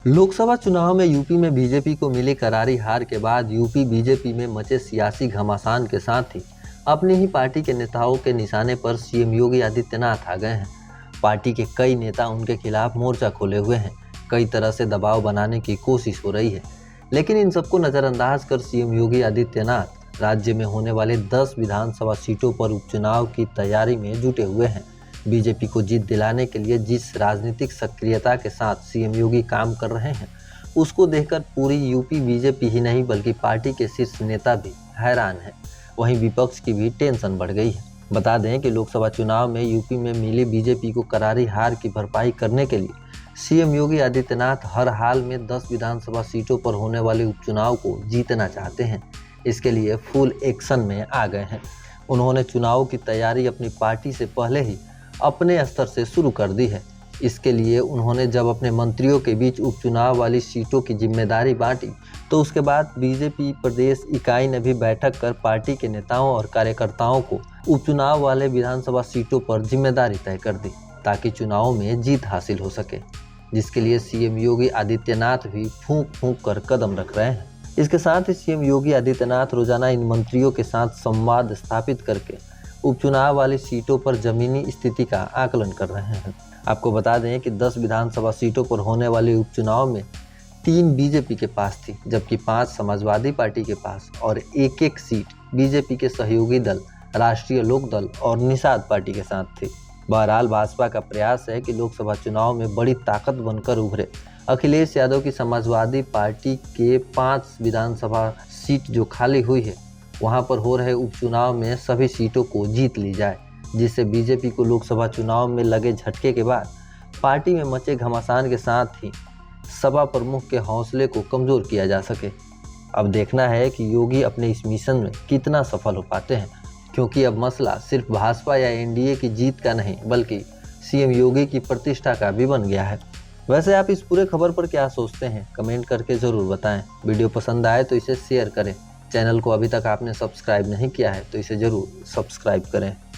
लोकसभा चुनाव में यूपी में बीजेपी को मिली करारी हार के बाद यूपी बीजेपी में मचे सियासी घमासान के साथ ही अपनी ही पार्टी के नेताओं के निशाने पर सीएम योगी आदित्यनाथ आ गए हैं। पार्टी के कई नेता उनके खिलाफ मोर्चा खोले हुए हैं। कई तरह से दबाव बनाने की कोशिश हो रही है, लेकिन इन सबको नज़रअंदाज कर सीएम योगी आदित्यनाथ राज्य में होने वाले 10 विधानसभा सीटों पर उपचुनाव की तैयारी में जुटे हुए हैं। बीजेपी को जीत दिलाने के लिए जिस राजनीतिक सक्रियता के साथ सीएम योगी काम कर रहे हैं, उसको देखकर पूरी यूपी बीजेपी ही नहीं बल्कि पार्टी के शीर्ष नेता भी हैरान हैं। वहीं विपक्ष की भी टेंशन बढ़ गई है। बता दें कि लोकसभा चुनाव में यूपी में मिली बीजेपी को करारी हार की भरपाई करने के लिए सीएम योगी आदित्यनाथ हर हाल में 10 विधानसभा सीटों पर होने वाले उपचुनाव को जीतना चाहते हैं। इसके लिए फुल एक्शन में आ गए हैं। उन्होंने चुनाव की तैयारी अपनी पार्टी से पहले ही अपने स्तर से शुरू कर दी है। इसके लिए उन्होंने जब अपने मंत्रियों के बीच उपचुनाव वाली सीटों की जिम्मेदारी बांटी, तो उसके बाद बीजेपी प्रदेश इकाई ने भी बैठक कर पार्टी के नेताओं और कार्यकर्ताओं को उपचुनाव वाले विधानसभा सीटों पर जिम्मेदारी तय कर दी, ताकि चुनाव में जीत हासिल हो सके, जिसके लिए सीएम योगी आदित्यनाथ भी फूंक फूंक कर कदम रख रहे हैं। इसके साथ ही सीएम योगी आदित्यनाथ रोजाना इन मंत्रियों के साथ संवाद स्थापित करके उपचुनाव वाली सीटों पर जमीनी स्थिति का आकलन कर रहे हैं। आपको बता दें कि 10 विधानसभा सीटों पर होने वाले उपचुनाव में 3 बीजेपी के पास थी, जबकि 5 समाजवादी पार्टी के पास और एक सीट बीजेपी के सहयोगी दल राष्ट्रीय लोक दल और निषाद पार्टी के साथ थी। बहरहाल भाजपा का प्रयास है कि लोकसभा चुनाव में बड़ी ताकत बनकर उभरे। अखिलेश यादव की समाजवादी पार्टी के 5 विधानसभा सीट जो खाली हुई है, वहां पर हो रहे उपचुनाव में सभी सीटों को जीत ली जाए, जिससे बीजेपी को लोकसभा चुनाव में लगे झटके के बाद पार्टी में मचे घमासान के साथ ही सपा प्रमुख के हौसले को कमजोर किया जा सके। अब देखना है कि योगी अपने इस मिशन में कितना सफल हो पाते हैं, क्योंकि अब मसला सिर्फ भाजपा या एनडीए की जीत का नहीं बल्कि सीएम योगी की प्रतिष्ठा का भी बन गया है। वैसे आप इस पूरे खबर पर क्या सोचते हैं, कमेंट करके ज़रूर बताएं। वीडियो पसंद आए तो इसे शेयर करें। चैनल को अभी तक आपने सब्सक्राइब नहीं किया है तो इसे ज़रूर सब्सक्राइब करें।